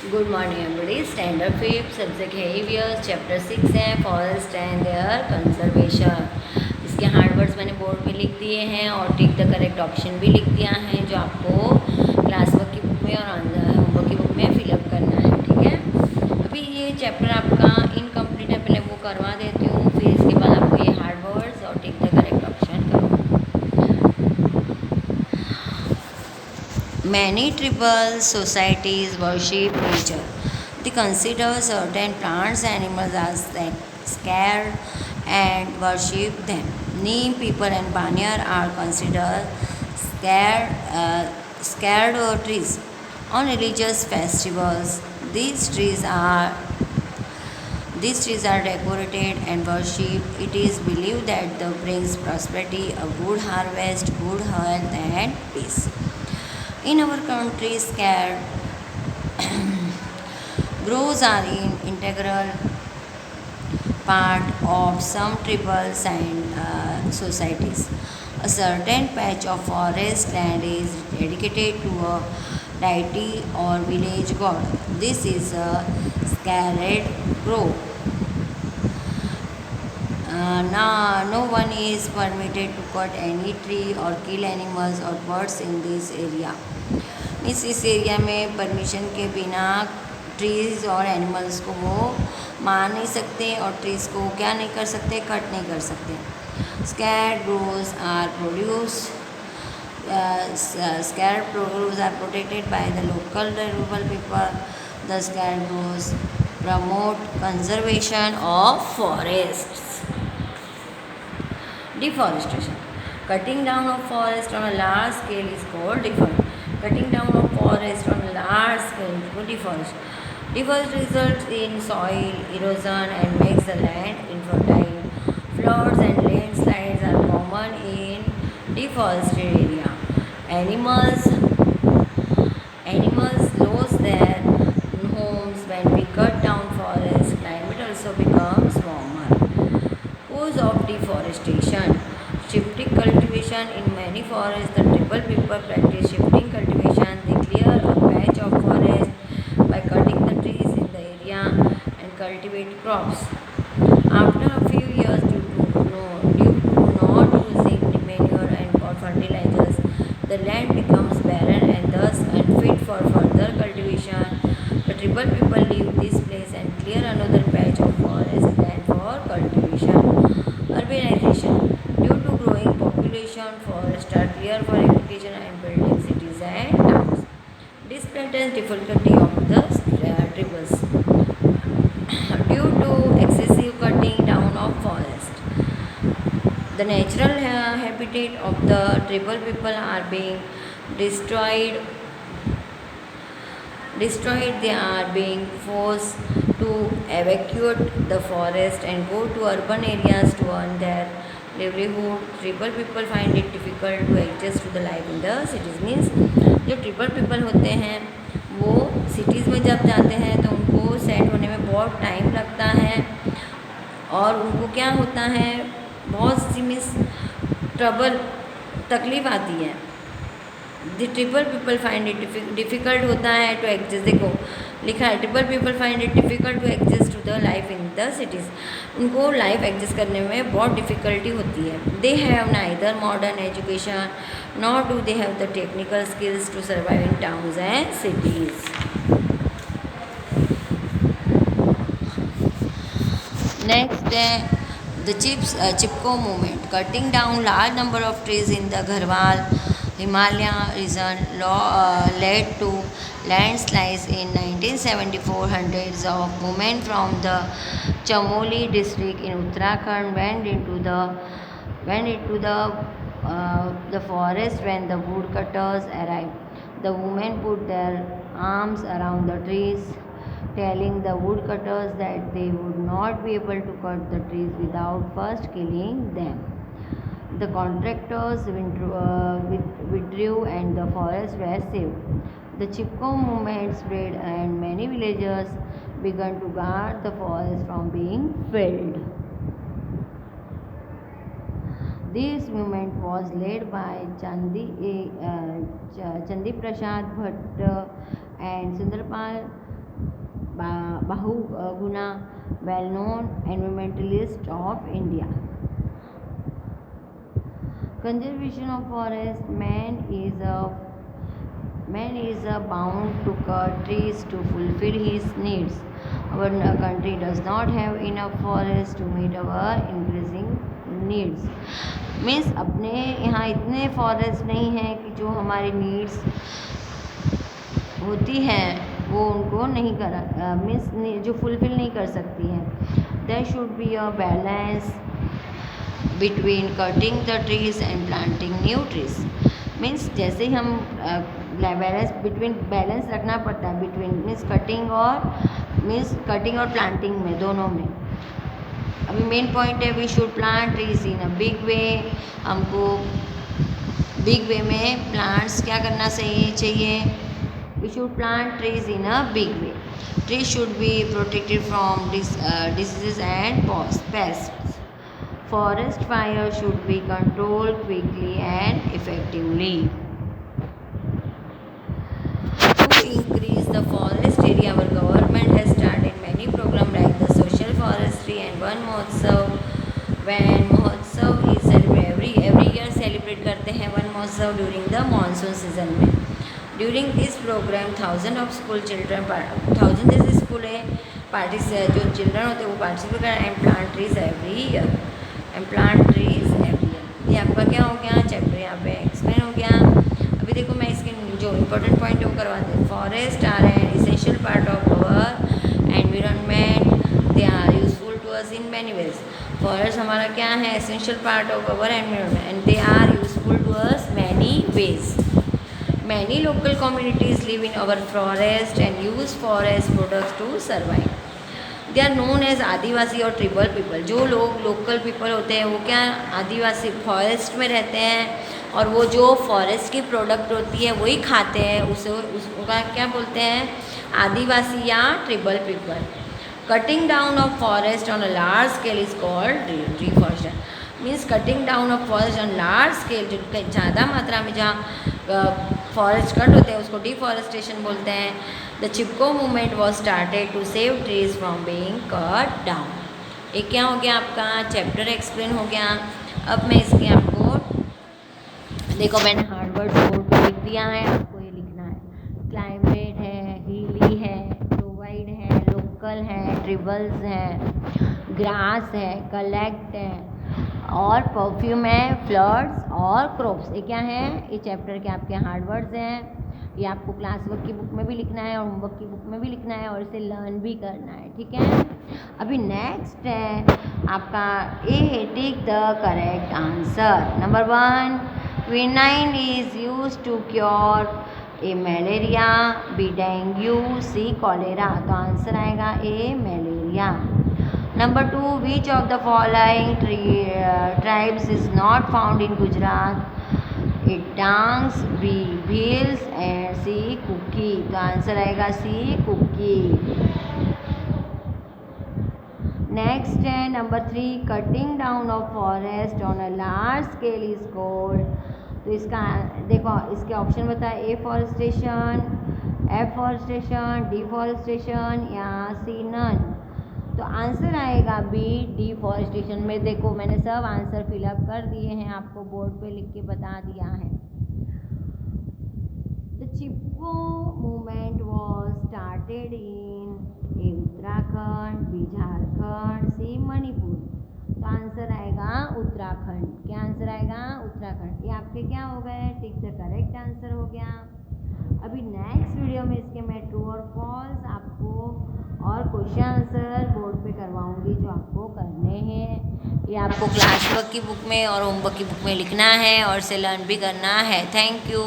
Good morning everybody. Standard fifth subject है EVS chapter 6 है forest and there conservation. इसके hard words मैंने board पे लिख दिए हैं और टिक द करेक्ट ऑप्शन भी लिख दिया है जो आपको क्लास वर्क की बुक में और होमवर्क की बुक में फिलअप करना है। ठीक है, अभी ये चैप्टर आपका इनकम्प्लीट है, पहले वो करवा देती हूँ, फिर इसके बाद आपको ये हार्ड वर्ड्स और टिक द करेक्ट ऑप्शन करो। Many tribal societies worship nature. They consider certain plants and animals as sacred and worship them. Neem, people, and banyan are considered scared trees. On religious festivals, these trees are decorated and worshipped. It is believed that they brings prosperity, a good harvest, good health, and peace. In our country, scared groves are an integral part of some tribal societies. A certain patch of forest land is dedicated to a deity or village god. This is a sacred grove. No one is permitted to cut any tree or kill animals or birds in this area. इस area में permission के बिना trees और animals को वो मार नहीं सकते और ट्रीज़ को क्या नहीं कर सकते, कट नहीं कर सकते. Scared groves are produced. Scared groves are protected by the local rural people. The scared groves promote conservation of forests. Deforestation. Cutting down of forest on a large scale is called deforestation. Cutting down of forest on a large scale is called deforestation. Deforestation results in soil erosion and makes the land infertile. Floods and landslides are common in deforested area. Animals lose their homes when we cut down forests. Climate also becomes warmer. Cause of deforestation. Shifting cultivation. In many forests, the tribal people practice shifting cultivation. They clear a patch of forest by cutting the trees in the area and cultivate crops. After a few years, due to not using manure and or fertilizers, the land becomes barren and thus unfit for further cultivation. The tribal people leave this place and clear another patch of forest land for cultivation. Urbanization. Due to growing population, forests are cleared for agriculture and building cities and towns. This presents difficulty of the tribals due to excessive cutting down of forest. The natural habitat of the tribal people are being destroyed. They are being forced to evacuate the forest and go to urban areas to earn their livelihood. Tribal people find it difficult to adjust to the life in the cities. Means जो ट्रिबल people होते हैं वो cities में जब जाते हैं तो उनको सेट होने में बहुत टाइम लगता है और उनको क्या होता है, बहुत सी मिस ट्रबल तकलीफ़ आती है. The tribal people find it difficult होता है टू एडजस्ट. देखो लिखा है tribal people find it difficult to adjust to the life in the cities. उनको लाइफ एडजस्ट करने में बहुत डिफ़िकल्टी होती है. They have neither modern education not do they have the technical skills to survive in towns and cities. Next है the Chipko movement. Cutting down large number of trees in the Garhwal Himalaya region led to landslides in 1974. Hundreds of women from the Chamoli district in Uttarakhand went into the forest when the woodcutters arrived. The women put their arms around the trees, telling the woodcutters that they would not be able to cut the trees without first killing them. The contractors withdrew and the forests were saved. The Chipko movement spread and many villagers began to guard the forest from being felled. This movement was led by Chandi Prasad Bhatt and Sundarpal Bahuguna, well-known environmentalist of India. Conservation of forest. Man is bound to cut trees to fulfill his needs. Our country does not have enough forest to meet our increasing needs. Means अपने यहाँ इतने forest नहीं हैं कि जो हमारी needs होती हैं वो उनको नहीं करा मीन्स जो फुलफिल नहीं कर सकती हैं. There should be a balance between cutting the trees and planting new trees. Means जैसे ही हम बैलेंस रखना पड़ता है बिटवीन मीन्स कटिंग और प्लांटिंग में, दोनों में. अभी मेन पॉइंट है we should plant trees in a big way. हमको बिग वे में प्लांट्स क्या करना चाहिए. We should plant trees in a big way. Trees should be protected from diseases and pests. Forest fire should be controlled quickly and effectively. To increase the forest area, our government has started many programs like the social forestry and Van Mahotsav. Van Mahotsav is every year celebrate करते हैं one महोत्सव during the monsoon season में. During this programme thousand जैसे school है जो children होते हैं वो पार्टिसिपेट करें and plant trees every year. ये आपका क्या हो गया चैप्टर यहाँ पे एक्सप्लेन हो गया. अभी देखो मैं इसके जो इम्पोर्टेंट पॉइंट है वो करवा दें. Forest are an essential part of our environment. They are useful to us in many ways. Forest हमारा क्या है essential part of our environment and they are useful to us many ways. Many local communities live in our forest and use forest products to survive. They are known as आदिवासी और ट्रिबल people. जो लोग local people होते हैं वो क्या आदिवासी forest में रहते हैं और वो जो फॉरेस्ट की प्रोडक्ट होती है वही खाते हैं. उसका क्या बोलते हैं आदिवासी या tribal people. Cutting down of forest on a large scale is called deforestation. Means cutting down of forest on large scale, जो ज़्यादा मात्रा में जहाँ फॉरेस्ट कट होते हैं उसको डिफॉरेस्टेशन बोलते हैं. The Chipko movement was started to save trees from being cut down. ये क्या हो गया आपका चैप्टर एक्सप्लेन हो गया. अब मैं इसके आपको देखो मैंने हार्ड वर्ड बोर्ड पे लिख दिया है, आपको ये लिखना है. क्लाइमेट है, हीली है, प्रोवाइड है, लोकल है, ट्रिबल्स है, ग्रास है, कलेक्ट है और परफ्यूम है, फ्लड्स और क्रॉप्स. ये क्या है ये चैप्टर के आपके हार्ड वर्ड्स हैं. ये आपको क्लास वर्क की बुक में भी लिखना है और होमवर्क की बुक में भी लिखना है और इसे लर्न भी करना है. ठीक है. अभी नेक्स्ट है आपका A. Take the correct answer. Number 1 quinine is use to cure A malaria, B dengue, C cholera. तो आंसर आएगा A malaria. Number 2, which of the following tribes is not found in Gujarat? A Dangs, B Bhils and C Kuki. तो answer आएगा C Kuki. Next है number 3, cutting down of forest on a large scale is called. तो इसका देखो इसके option बताए ए forestation, F forestation, deforestation या सी none. तो आंसर आएगा बी डिफॉरेस्टेशन. में देखो मैंने सब आंसर फिलअप कर दिए हैं, आपको बोर्ड पे लिख के बता दिया है. The Chipko movement was started in A Uttarakhand, B Jharkhand, C Manipur. तो आंसर आएगा उत्तराखंड. क्या आंसर आएगा उत्तराखंड. ये आपके क्या हो गए टिक द करेक्ट आंसर हो गया. अभी नेक्स्ट वीडियो में इसके मैं ट्रू और फॉल्स आपको और क्वेश्चन आंसर बोर्ड पे करवाऊंगी जो आपको करने हैं. ये आपको क्लास वर्क की बुक में और होमवर्क की बुक में लिखना है और इसे लर्न भी करना है. Thank you.